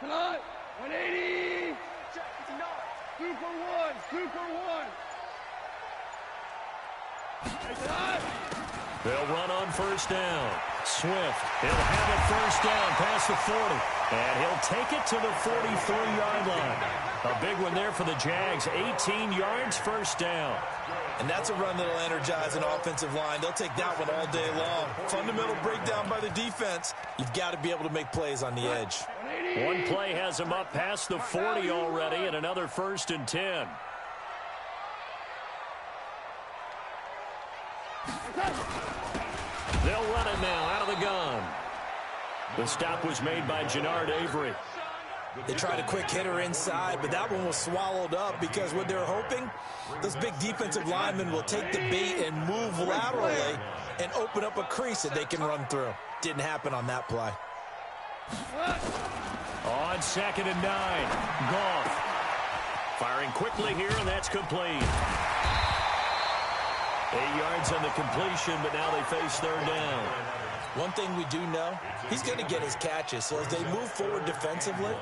Cut. 180. Super one. Super one. Cut. They'll run on first down. Swift, he'll have it first down past the 40. And he'll take it to the 43-yard line. A big one there for the Jags. 18 yards, first down. And that's a run that'll energize an offensive line. They'll take that one all day long. Fundamental breakdown by the defense. You've got to be able to make plays on the edge. One play has him up past the 40 already, and another 1st and 10. They'll run it now out of the gun. The stop was made by Jannard Avery. They tried a quick hitter inside, but that one was swallowed up because what they're hoping, those big defensive linemen will take the bait and move laterally and open up a crease that they can run through. Didn't happen on that play. On 2nd and 9, Goff. Firing quickly here, and that's complete. 8 yards on the completion, but now they face 3rd down. One thing we do know, he's going to get his catches. So as they move forward defensively,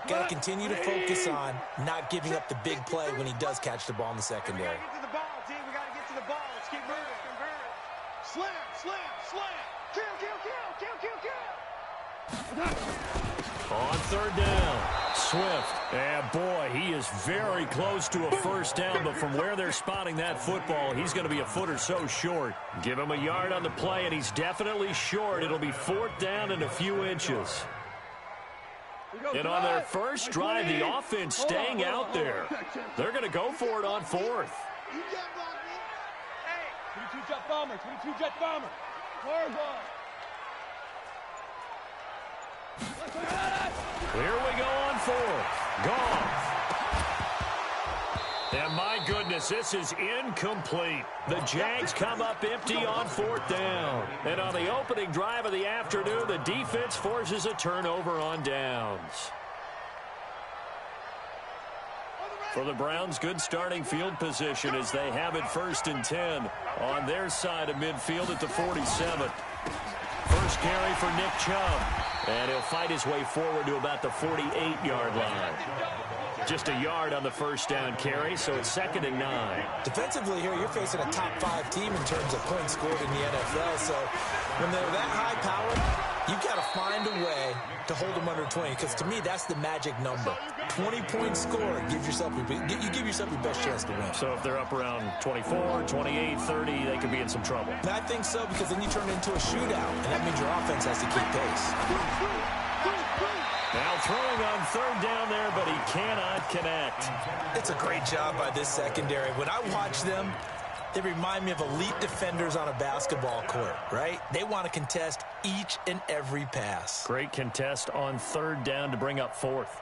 got to continue to focus on not giving up the big play when he does catch the ball in the secondary. We got to get to the ball, team. We got to get to the ball. Let's keep moving. Slam, slam, slam. Kill, kill, kill, kill, kill, kill. On 3rd down, Swift. And boy, he is very close to a first down, but from where they're spotting that football, he's going to be a foot or so short. Give him a yard on the play, and he's definitely short. It'll be 4th down and a few inches. And on their first drive, the offense staying out there. They're going to go for it on 4th. Hey, 22 jet bomber, 22 jet bomber. Here we go on 4th. Goff. And my goodness, this is incomplete. The Jags come up empty on 4th down. And on the opening drive of the afternoon, the defense forces a turnover on downs. For the Browns, good starting field position as they have it 1st and 10 on their side of midfield at the 47. First carry for Nick Chubb. And he'll fight his way forward to about the 48-yard line. Just a yard on the first down carry, so it's 2nd and 9. Defensively here, you're facing a top 5 team in terms of points scored in the NFL. So when they're that high powered, you've got to find a way to hold them under 20. Because to me, that's the magic number. 20 points scored, you give yourself your best chance to win. So if they're up around 24, 28, 30, they could be in some trouble. And I think so, because then you turn it into a shootout, and that means your offense has to keep pace. Now throwing on 3rd down there, but he cannot connect. It's a great job by this secondary. When I watch them, they remind me of elite defenders on a basketball court, right? They want to contest each and every pass. Great contest on 3rd down to bring up 4th.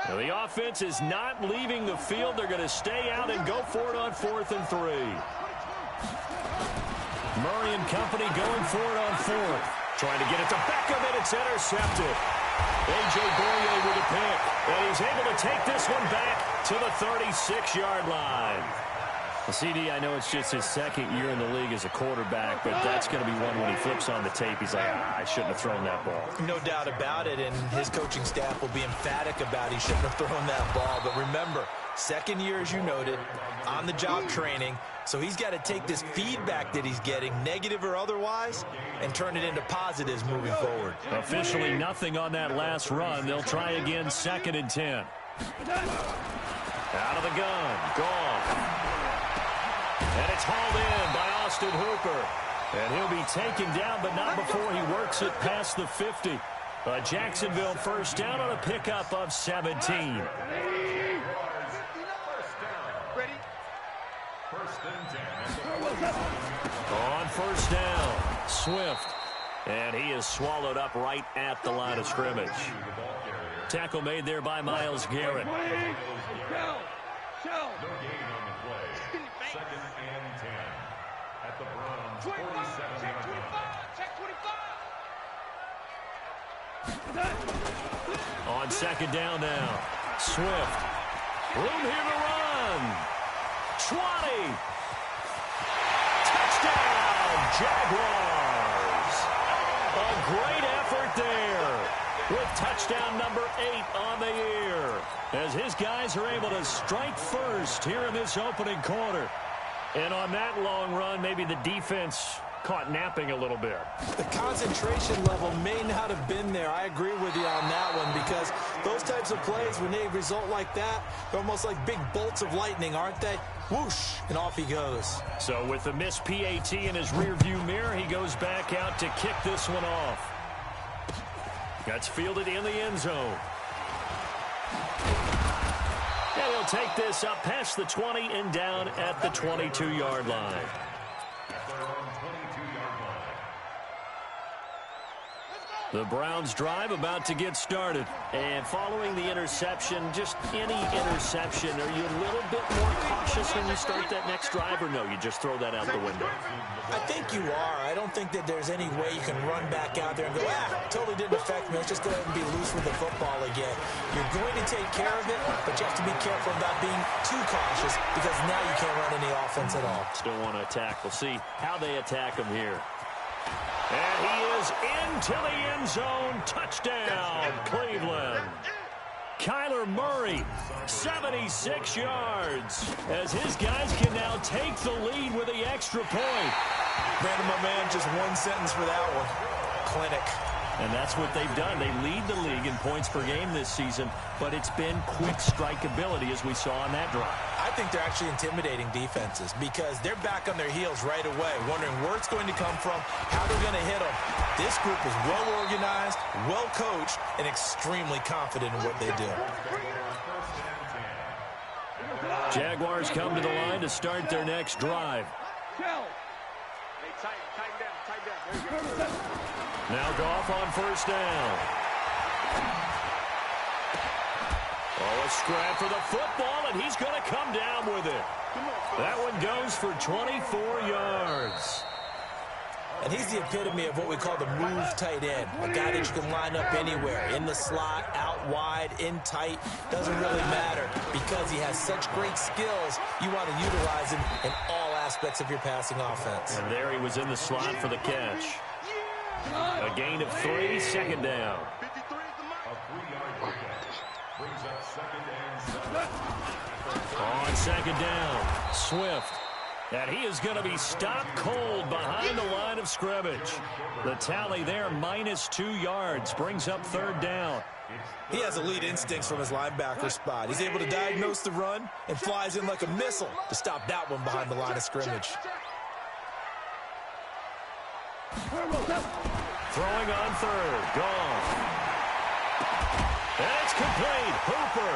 Now the offense is not leaving the field. They're going to stay out and go for it on 4th and 3. Murray and company going for it on 4th. Trying to get it to Beckham, and it's intercepted. A.J. Boye with a pick, and he's able to take this one back to the 36-yard line. Well, CD, I know it's just his 2nd year in the league as a quarterback, but that's going to be one when he flips on the tape. He's like, I shouldn't have thrown that ball. No doubt about it, and his coaching staff will be emphatic about he shouldn't have thrown that ball. But remember, 2nd year, as you noted, on-the-job training. So he's got to take this feedback that he's getting, negative or otherwise, and turn it into positives moving forward. Officially nothing on that last run. They'll try again, 2nd and 10. Out of the gun, Goff. And it's hauled in by Austin Hooper. And he'll be taken down, but not before he works it past the 50. A Jacksonville first down on a pickup of 17. On first down, Swift. And he is swallowed up right at the line of scrimmage. Tackle made there by Myles Garrett. On 2nd down now, Swift. Room here to run. 20. Touchdown, Jaguars. A great effort there. with touchdown number 8 on the year, as his guys are able to strike first here in this opening quarter. And on that long run, maybe the defense caught napping a little bit. The concentration level may not have been there. I agree with you on that one, because those types of plays, when they result like that, they're almost like big bolts of lightning, aren't they? Whoosh, and off he goes. So with the missed PAT in his rearview mirror, he goes back out to kick this one off. That's fielded in the end zone. And he'll take this up past the 20 and down at the 22-yard line. The Browns drive about to get started. And following the interception, just any interception, are you a little bit more cautious when you start that next drive, or no, you just throw that out the window? I think you are. I don't think that there's any way you can run back out there and go, totally didn't affect me. Let's just go ahead and be loose with the football again. You're going to take care of it, but you have to be careful about being too cautious, because now you can't run any offense at all. Still want to attack. We'll see how they attack him here. And he is into the end zone. Touchdown, Cleveland. Kyler Murray, 76 yards, as his guys can now take the lead with the extra point. Brandon, my man, just one sentence for that one. Clinic. And that's what they've done. They lead the league in points per game this season, but it's been quick strikeability, as we saw on that drive. I think they're actually intimidating defenses, because they're back on their heels right away, wondering where it's going to come from, how they're going to hit them. This group is well organized, well coached, and extremely confident in what they do. Jaguars come to the line to start their next drive. Now Goff on first down. Oh, a scrap for the football, and he's going to come down with it. That one goes for 24 yards. And he's the epitome of what we call the move tight end. A guy that you can line up anywhere, in the slot, out wide, in tight. Doesn't really matter, because he has such great skills. You want to utilize him in all aspects of your passing offense. And there he was in the slot for the catch. A gain of 3, second down. On second down, Swift. And he is going to be stopped cold behind the line of scrimmage. The tally there, -2 yards, brings up third down. He has elite instincts from his linebacker spot. He's able to diagnose the run and flies in like a missile to stop that one behind the line of scrimmage. Throwing on third, gone. And it's complete, Hooper.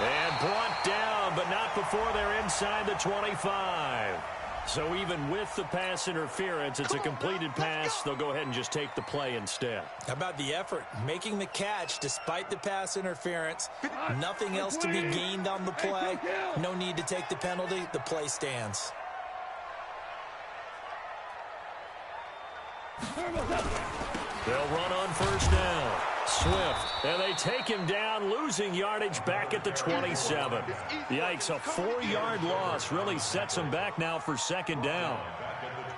And brought down, but not before they're inside the 25. So even with the pass interference, it's a completed pass. They'll go ahead and just take the play instead. How about the effort? Making the catch despite the pass interference. Nothing else to be gained on the play. No need to take the penalty. The play stands. They'll run on first down. Swift, and they take him down, losing yardage back at the 27. Yikes, a 4-yard loss really sets him back now for second down.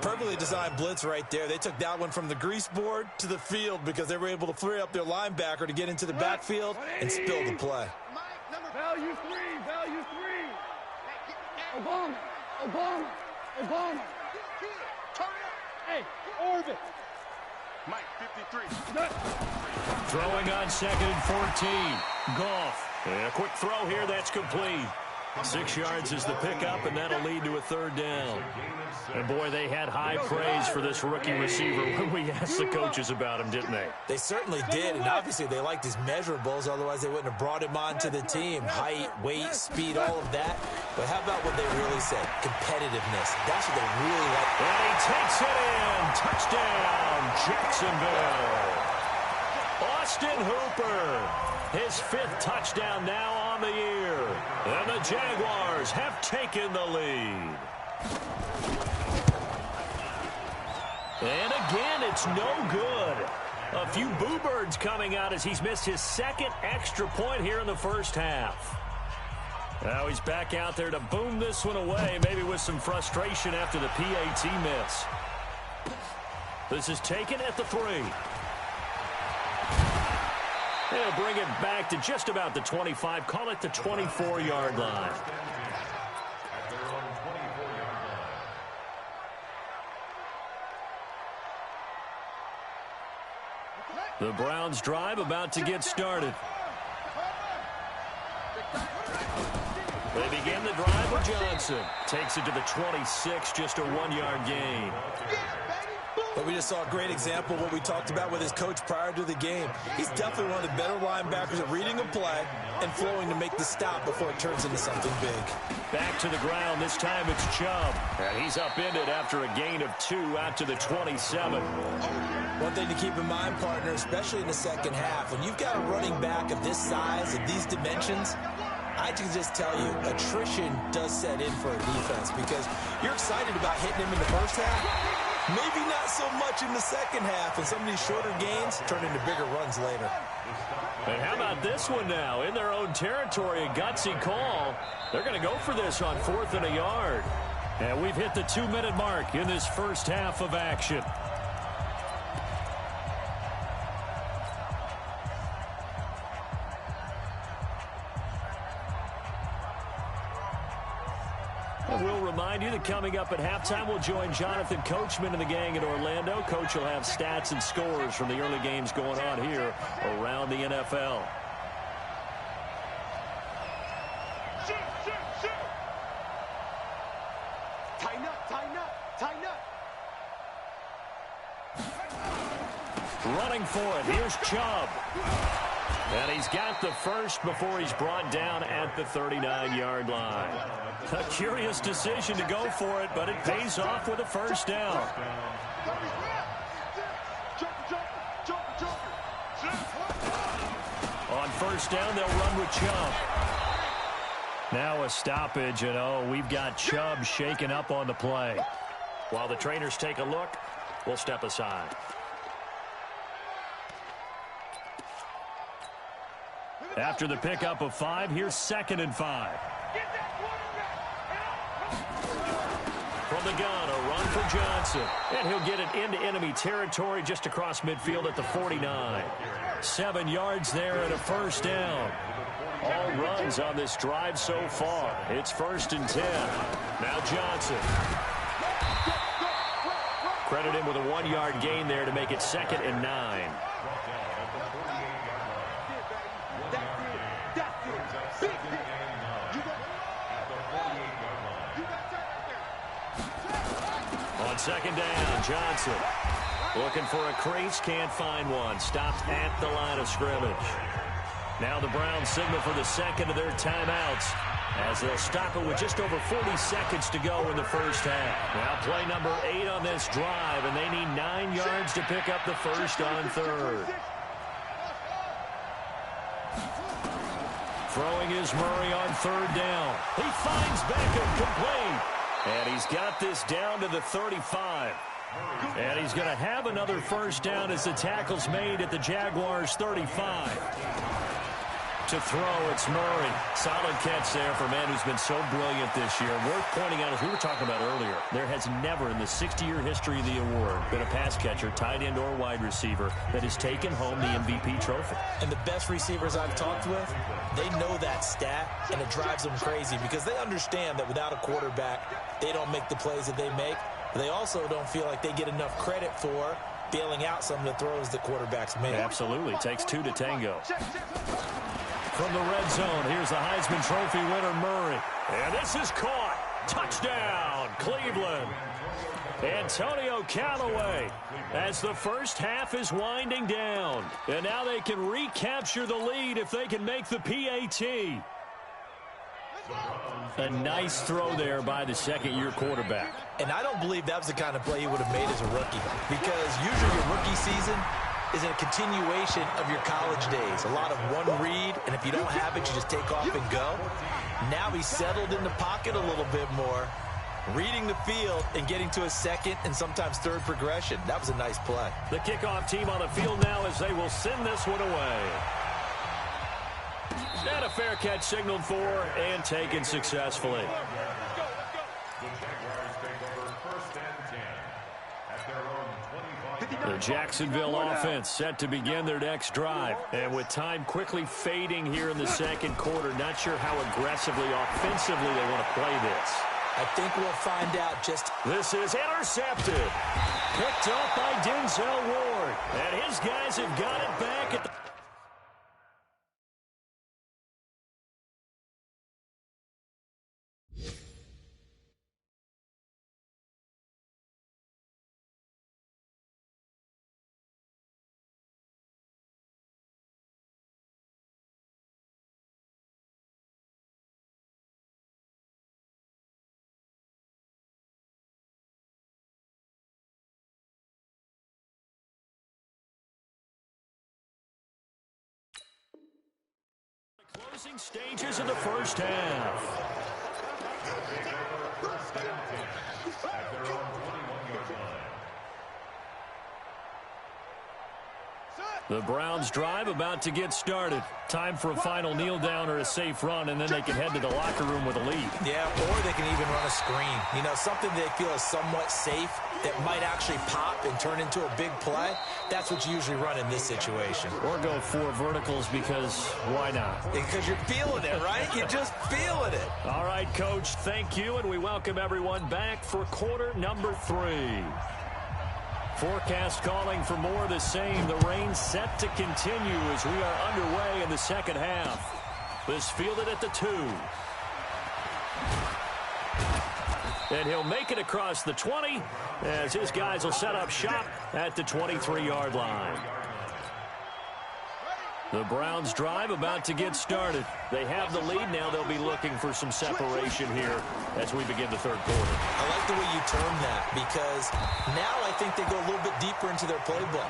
Perfectly designed blitz right there. They took that one from the grease board to the field, because they were able to free up their linebacker to get into the backfield and spill the play. Value 3, value 3. Obama. Hey, Orville. Mike, 53. Throwing on second and 14. Goff. And a quick throw here, that's complete. 6 yards is the pickup, and that'll lead to a third down. And, boy, they had high praise for this rookie receiver when we asked the coaches about him, didn't they? They certainly did, and obviously they liked his measurables. Otherwise, they wouldn't have brought him onto the team. Height, weight, speed, all of that. But how about what they really said? Competitiveness. That's what they really like. And he takes it in. Touchdown, Jacksonville. Austin Hooper. His 5th touchdown now on the year. And the Jaguars have taken the lead. And again, it's no good. A few boo birds coming out as he's missed his 2nd extra point here in the first half. Now he's back out there to boom this one away, maybe with some frustration after the PAT miss. This is taken at the 3. They'll bring it back to just about the 25. Call it the 24-yard line. The Browns drive about to get started. They begin the drive with Johnson. Takes it to the 26, just a 1-yard gain. But we just saw a great example of what we talked about with his coach prior to the game. He's definitely one of the better linebackers at reading a play and flowing to make the stop before it turns into something big. Back to the ground. This time it's Chubb. And he's upended after a gain of 2 out to the 27. One thing to keep in mind, partner, especially in the second half, when you've got a running back of this size, of these dimensions, I can just tell you, attrition does set in for a defense because you're excited about hitting him in the first half. Maybe not so much in the second half, and some of these shorter gains turn into bigger runs later. And how about this one now? In their own territory, a gutsy call. They're going to go for this on 4th and a yard. And we've hit the 2-minute mark in this first half of action. We'll remind you that coming up at halftime, we'll join Jonathan Coachman and the gang in Orlando. Coach will have stats and scores from the early games going on here around the NFL. Tighten up, tighten up, tighten up. Running for it, here's Chubb. And he's got the first before he's brought down at the 39-yard line. A curious decision to go for it, but it pays off with a first down. On first down, they'll run with Chubb. Now a stoppage, and we've got Chubb shaken up on the play. While the trainers take a look, we'll step aside. After the pickup of 5, here's 2nd and 5. From the gun, a run for Johnson. And he'll get it into enemy territory just across midfield at the 49. 7 yards there and a first down. All runs on this drive so far. It's 1st and 10. Now Johnson. Credit him with a 1-yard gain there to make it 2nd and 9. On 2nd down, Johnson looking for a crease, can't find one. Stopped at the line of scrimmage. Now the Browns signal for the second of their timeouts as they'll stop it with just over 40 seconds to go in the first half. Now play number 8 on this drive, and they need 9 yards to pick up the first on 3rd. Throwing is Murray on 3rd down. He finds Beckham complete. And he's got this down to the 35. And he's going to have another first down as the tackle's made at the Jaguars' 35. To throw, it's Murray. Solid catch there for a man who's been so brilliant this year. Worth pointing out, as we were talking about earlier, there has never in the 60-year history of the award been a pass catcher, tight end, or wide receiver that has taken home the MVP trophy. And the best receivers I've talked with, they know that stat, and it drives them crazy because they understand that without a quarterback, they don't make the plays that they make. But they also don't feel like they get enough credit for bailing out some of the throws the quarterbacks make. Absolutely. Takes 2 to tango. From the red zone, here's the Heisman Trophy winner, Murray. And this is caught. Touchdown, Cleveland. Antonio Callaway as the first half is winding down. And now they can recapture the lead if they can make the PAT. A nice throw there by the second-year quarterback. And I don't believe that was the kind of play he would have made as a rookie, because usually your rookie season is a continuation of your college days. A lot of one read, and if you don't have it, you just take off and go. Now he's settled in the pocket a little bit more, reading the field and getting to a second and sometimes third progression. That was a nice play. The kickoff team on the field now as they will send this one away. And a fair catch signaled for and taken successfully. The Jaguars take over 1st and 10 at their own 25. The Jacksonville offense set to begin their next drive. And with time quickly fading here in the second quarter, not sure how aggressively, offensively they want to play this. I think we'll find out just... This is intercepted. Picked up by Denzel Ward. And his guys have got it back at the... Closing stages of the first half. The Browns drive about to get started. Time for a final kneel down or a safe run, and then they can head to the locker room with a lead. Yeah, or they can even run a screen. You know, something they feel is somewhat safe that might actually pop and turn into a big play. That's what you usually run in this situation. Or go for verticals because why not? Because you're feeling it, right? You're just feeling it. All right, Coach, thank you, and we welcome everyone back for quarter number 3. Forecast calling for more of the same. The rain set to continue as we are underway in the second half. This fielded at the 2. And he'll make it across the 20 as his guys will set up shop at the 23-yard line. The Browns drive about to get started. They have the lead now. They'll be looking for some separation here as we begin the third quarter. I like the way you term that because now I think they go a little bit deeper into their playbook.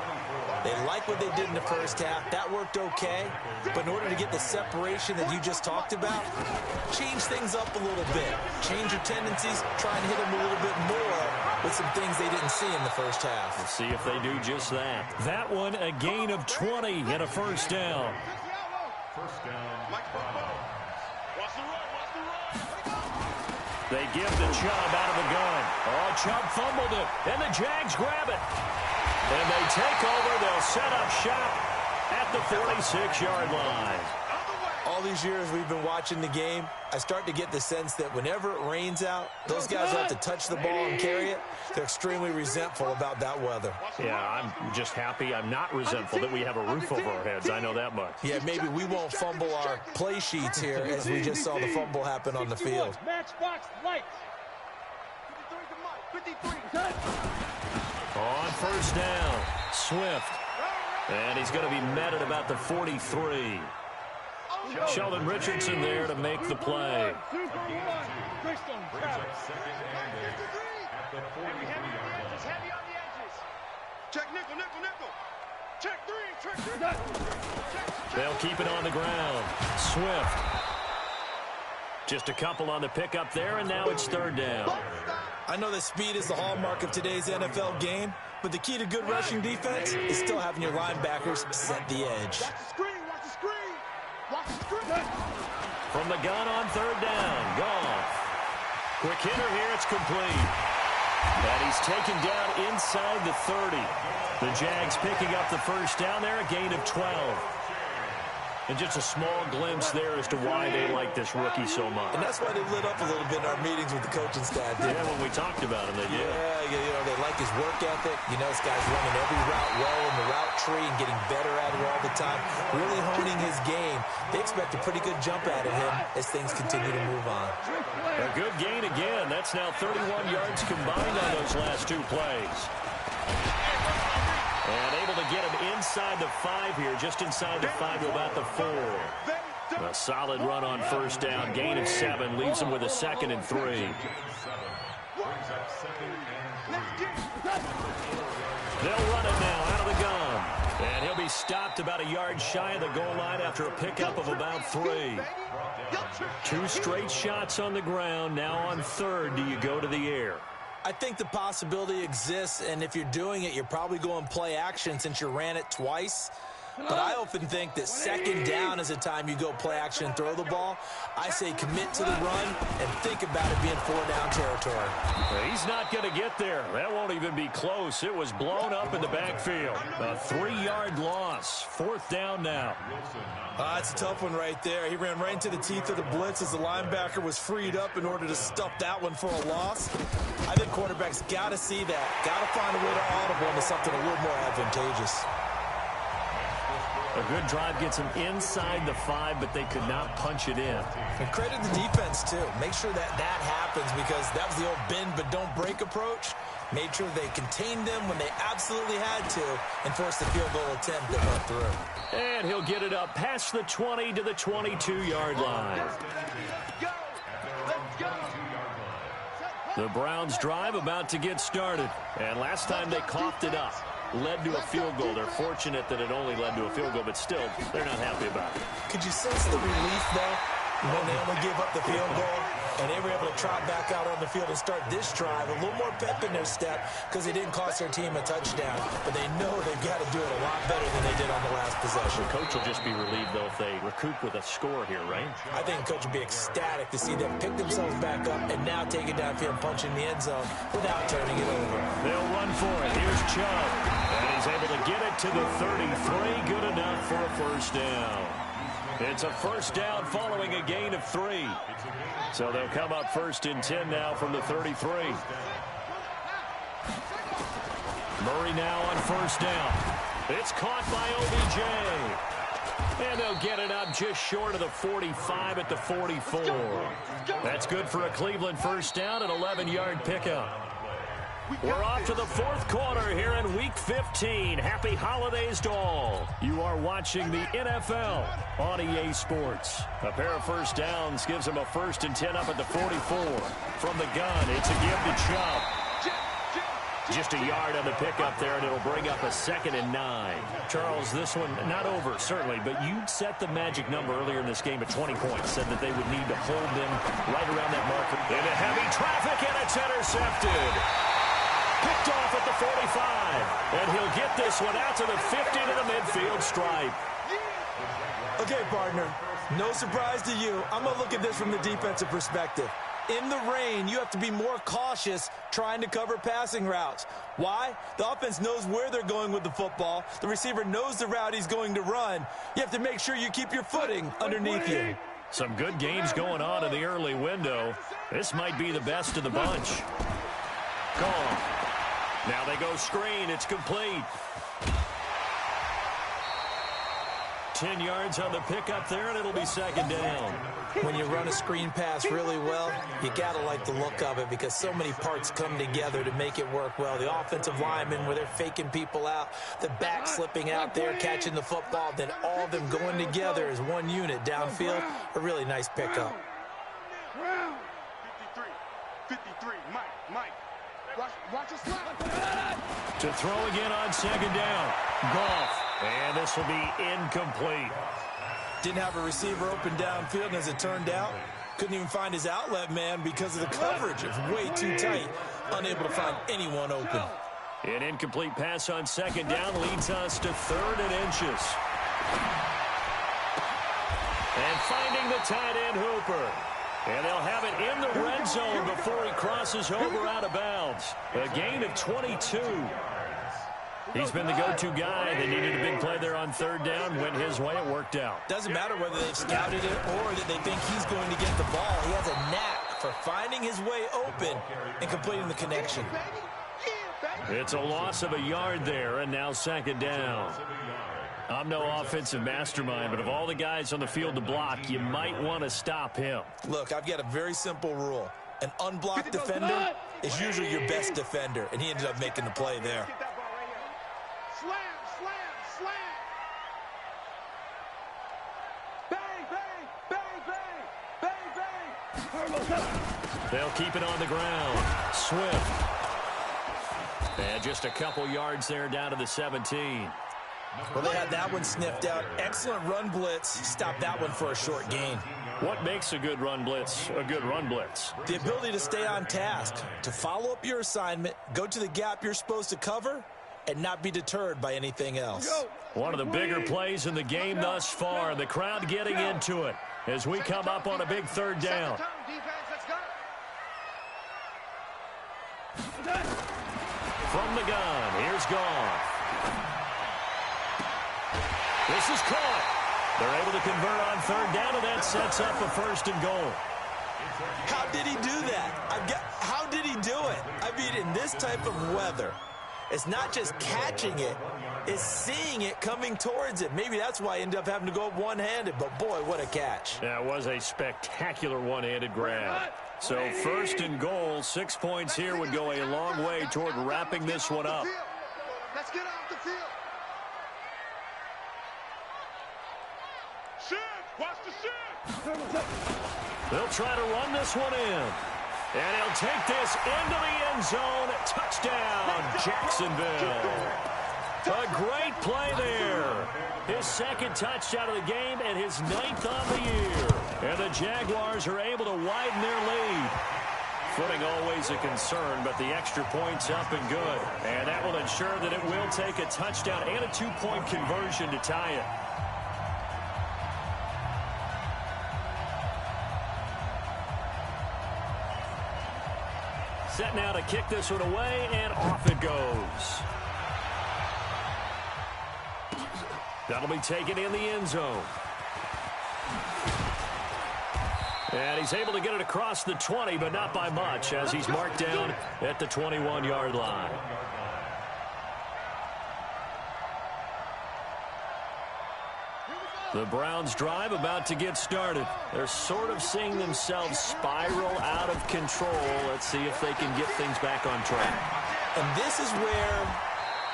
They like what they did in the first half. That worked okay. But in order to get the separation that you just talked about, change things up a little bit. Change your tendencies. Try and hit them a little bit more with some things they didn't see in the first half. We'll see if they do just that. That one, a gain of 20 and a first down. First down. Watch the run. They give the Chubb out of the gun. Oh, Chubb fumbled it, and the Jags grab it. And they take over. They'll set up shop at the 46-yard line. All these years we've been watching the game, I start to get the sense that whenever it rains out, those guys have to touch the ball and carry it. They're extremely resentful about that weather. Yeah, I'm just happy I'm not resentful that we have a roof over our heads. I know that much. Yeah, maybe we won't fumble our play sheets here as we just saw the fumble happen on the field. Matchbox lights. 53 to Mike. 53. On first down, Swift. And he's going to be met at about the 43. Sheldon Richardson there to make the play. Check nickel. Check 3. They'll keep it on the ground. Swift. Just a couple on the pickup there, and now it's third down. I know that speed is the hallmark of today's NFL game, but the key to good rushing defense is still having your linebackers set the edge. From the gun on third down, Goff. Quick hitter here, it's complete. And he's taken down inside the 30. The Jags picking up the first down there, a gain of 12. And just a small glimpse there as to why they like this rookie so much. And that's why they lit up a little bit in our meetings with the coaching staff. Yeah, when we talked about him, they did. Yeah, you know, they like his work ethic. You know, this guy's running every route well in the route tree and getting better at it all the time. Really honing his game. They expect a pretty good jump out of him as things continue to move on. A good gain again. That's now 31 yards combined on those last 2 plays. And able to get him inside the 5 here, just inside the 5 to about the 4. A solid run on first down, gain of 7, leaves him with a 2nd and 3. They'll run it now out of the gun. And he'll be stopped about a yard shy of the goal line after a pickup of about 3. 2 straight shots on the ground. Now on third, do you go to the air? I think the possibility exists, and if you're doing it, you're probably going play action since you ran it twice. But I often think that second down is a time you go play action and throw the ball. I say commit to the run and think about it being 4-down territory. He's not going to get there. That won't even be close. It was blown up in the backfield. A 3-yard loss. 4th down now. That's a tough one right there. He ran right into the teeth of the blitz as the linebacker was freed up in order to stuff that one for a loss. I think quarterbacks got to see that. Got to find a way to audible into something a little more advantageous. A good drive gets them inside the 5, but they could not punch it in. And credit the defense, too. Make sure that happens because that was the old bend but don't break approach. Made sure they contained them when they absolutely had to and forced the field goal attempt that went through. And he'll get it up past the 20 to the 22-yard line. The Browns drive about to get started. And last time they coughed it up. Led to a field goal. They're fortunate that it only led to a field goal, but still, they're not happy about it. Could you sense the relief, though, when they only gave up the field goal and they were able to trot back out on the field and start this drive? A little more pep in their step because they didn't cost their team a touchdown, but they know they've got to do it a lot better than they did on the last possession. The coach will just be relieved, though, if they recoup with a score here, right? I think the coach will be ecstatic to see them pick themselves back up and now take it downfield and punch in the end zone without turning it over. They'll run for it. Here's Chubb. And he's able to get it to the 33. Good enough for a 1st down. It's a 1st down following a gain of 3. So they'll come up 1st and 10 now from the 33. Murray now on 1st down. It's caught by OBJ. And they'll get it up just short of the 45 at the 44. That's good for a Cleveland 1st down, an 11-yard pickup. We're off to the 4th quarter here in Week 15. Happy holidays to all. You are watching the NFL on EA Sports. A pair of 1st downs gives them a 1st and 10 up at the 44. From the gun, it's a give to Chubb. Just a yard on the pickup there, and it'll bring up a 2nd and 9. Charles, this one not over, certainly, but you set the magic number earlier in this game at 20 points. Said that they would need to hold them right around that marker. Into heavy traffic, and it's intercepted. Picked off at the 45. And he'll get this one out to the 50 to the midfield stripe. Okay, partner, no surprise to you. I'm going to look at this from the defensive perspective. In the rain, you have to be more cautious trying to cover passing routes. Why? The offense knows where they're going with the football. The receiver knows the route he's going to run. You have to make sure you keep your footing underneath you. Some good games going on in the early window. This might be the best of the bunch. Gone. Now they go screen. It's complete. 10 yards on the pickup there, and it'll be 2nd down. When you run a screen pass really well, you got to like the look of it because so many parts come together to make it work well. The offensive linemen, where they're faking people out, the back slipping out there, catching the football, then all of them going together as one unit downfield. A really nice pickup. 53, Mike. Watch us slide. To throw again on 2nd down. Goff. And this will be incomplete. Didn't have a receiver open downfield, and as it turned out, couldn't even find his outlet man because of the coverage. It's way too tight. Unable to find anyone open. An incomplete pass on 2nd down leads us to 3rd and inches. And finding the tight end Hooper. And they'll have it in the red zone before he crosses over out of bounds. A gain of 22. He's been the go-to guy. They needed a big play there on 3rd down. Went his way. It worked out. Doesn't matter whether they've scouted it or that they think he's going to get the ball. He has a knack for finding his way open and completing the connection. It's a loss of a yard there, and now 2nd down. I'm no offensive mastermind, but of all the guys on the field to block, you might want to stop him. Look, I've got a very simple rule. An unblocked defender is usually your best defender, and he ended up making the play there. Slam. Bang. They'll keep it on the ground. Swift. And just a couple yards there down to the 17. Well, they had that one sniffed out. Excellent run blitz. Stopped that one for a short gain. What makes a good run blitz a good run blitz? The ability to stay on task, to follow up your assignment, go to the gap you're supposed to cover, and not be deterred by anything else. One of the bigger plays in the game thus far. The crowd getting into it as we come up on a big third down. From the gun, here's Goff. This is caught. They're able to convert on third down, and that sets up a 1st and goal. How did he do that? How did he do it? I mean, in this type of weather, it's not just catching it, it's seeing it coming towards it. Maybe that's why he ended up having to go up one-handed, but boy, what a catch. That was a spectacular one-handed grab. So 1st and goal, 6 points here would go a long way toward wrapping this one up. Let's get off the field. Watch the shit. They'll try to run this one in. And he'll take this into the end zone. Touchdown, Jacksonville. A great play there. His 2nd touchdown of the game and his 9th on the year. And the Jaguars are able to widen their lead. Footing always a concern, but the extra point's up and good. And that will ensure that it will take a touchdown and a 2-point conversion to tie it. Set now to kick this one away, and off it goes. That'll be taken in the end zone. And he's able to get it across the 20, but not by much, as he's marked down at the 21-yard line. The Browns' drive about to get started. They're sort of seeing themselves spiral out of control. Let's see if they can get things back on track. And this is where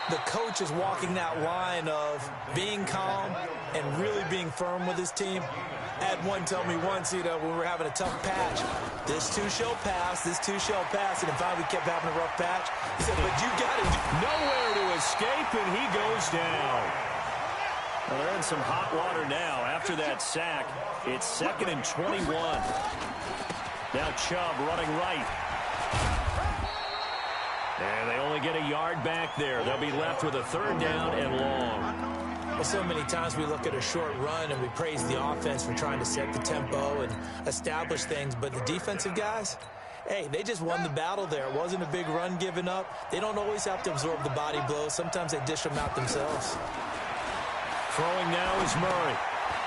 the coach is walking that line of being calm and really being firm with his team. I had one tell me once, when we were having a tough patch, this too shall pass, this too shall pass, and finally we kept having a rough patch. He said, but you got it. Nowhere to escape, and he goes down. Well, they're in some hot water now. After that sack, it's 2nd and 21. Now Chubb running right. And they only get a yard back there. They'll be left with a 3rd down and long. Well, so many times we look at a short run and we praise the offense for trying to set the tempo and establish things. But the defensive guys, hey, they just won the battle there. It wasn't a big run given up. They don't always have to absorb the body blows. Sometimes they dish them out themselves. Throwing now is Murray.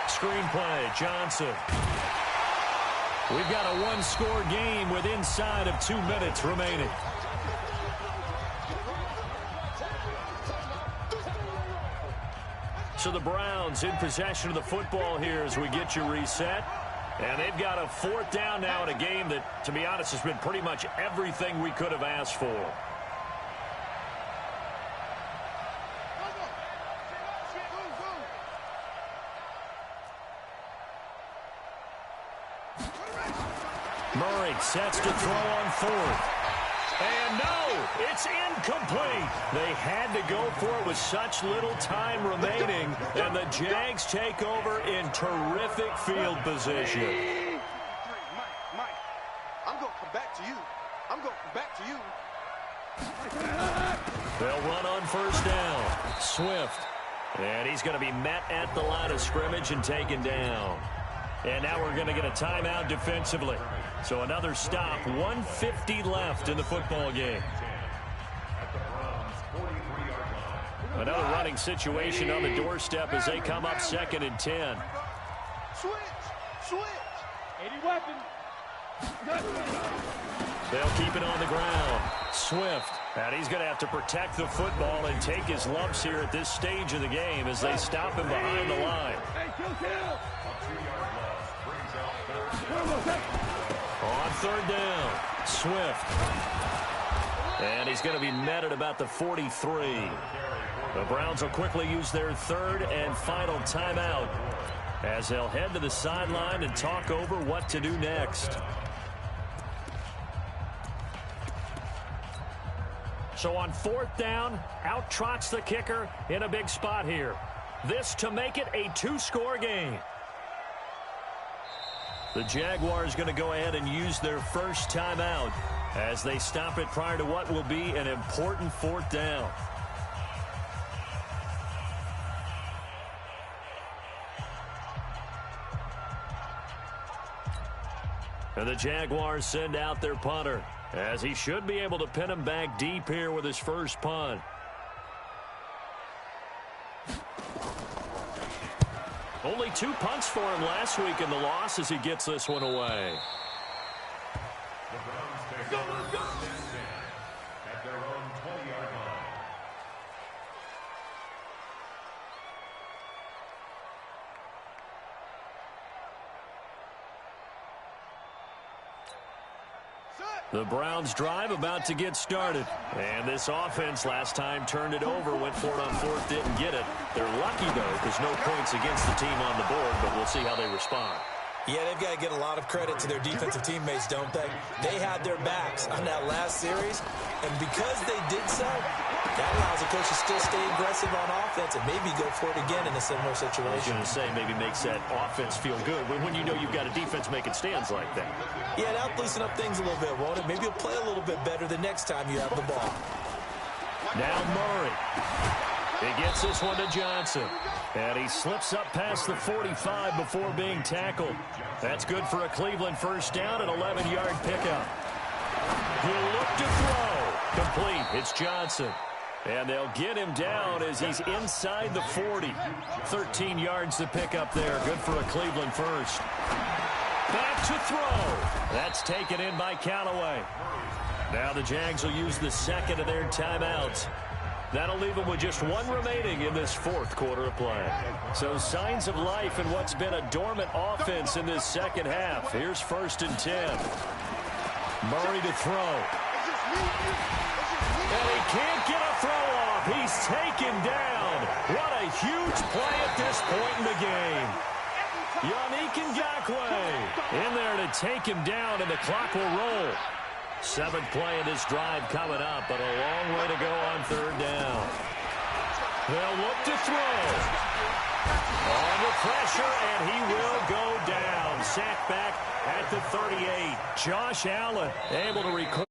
Screen play, Johnson. We've got a 1-score game with inside of 2 minutes remaining. So the Browns in possession of the football here as we get you reset. And they've got a 4th down now in a game that, to be honest, has been pretty much everything we could have asked for. Murray sets to throw on 4th. And no, it's incomplete. They had to go for it with such little time remaining, and the Jags take over in terrific field position. Mike, I'm going to come back to you. I'm going to come back to you. They'll run on 1st down. Swift. And he's going to be met at the line of scrimmage and taken down. And now we're going to get a timeout defensively. So another stop, 1:50 left in the football game. Another running situation on the doorstep as they come up 2nd and 10. Switch. 80 weapon. They'll keep it on the ground. Swift. And he's going to have to protect the football and take his lumps here at this stage of the game as they stop him behind the line. On 3rd down, Swift. And he's going to be met at about the 43. The Browns will quickly use their 3rd and final timeout as they'll head to the sideline and talk over what to do next. So on 4th down, out trots the kicker in a big spot here. This to make it a 2-score game. The Jaguars going to go ahead and use their first timeout as they stop it prior to what will be an important 4th down. And the Jaguars send out their punter, as he should be able to pin him back deep here with his first punt. Only 2 punts for him last week in the loss as he gets this one away. At their own 20-yard line. The Browns drive about to get started. And this offense last time turned it over, went for it on 4th, didn't get it. They're lucky, though, because no points against the team on the board, but we'll see how they respond. Yeah, they've got to get a lot of credit to their defensive teammates, don't they? They had their backs on that last series, and because they did so, that allows the coach to still stay aggressive on offense and maybe go for it again in a similar situation. I was going to say, maybe makes that offense feel good when you know you've got a defense making stands like that. Yeah, that'll loosen up things a little bit, won't it? Maybe you'll play a little bit better the next time you have the ball. Now Murray. He gets this one to Johnson. And he slips up past the 45 before being tackled. That's good for a Cleveland first down and 11-yard pickup. He'll look to throw. Complete. It's Johnson. And they'll get him down as he's inside the 40. 13 yards to pick up there. Good for a Cleveland first. Back to throw. That's taken in by Callaway. Now the Jags will use the second of their timeouts. That'll leave them with just 1 remaining in this 4th quarter of play. So signs of life in what's been a dormant offense in this second half. Here's 1st and 10. Murray to throw. And he can't get a throw off. He's taken down. What a huge play at this point in the game. Yannick Ngakoue in there to take him down, and the clock will roll. 7th play of this drive coming up, but a long way to go on 3rd down. They'll look to throw. Under pressure, and he will go down. Sacked back at the 38. Josh Allen able to record.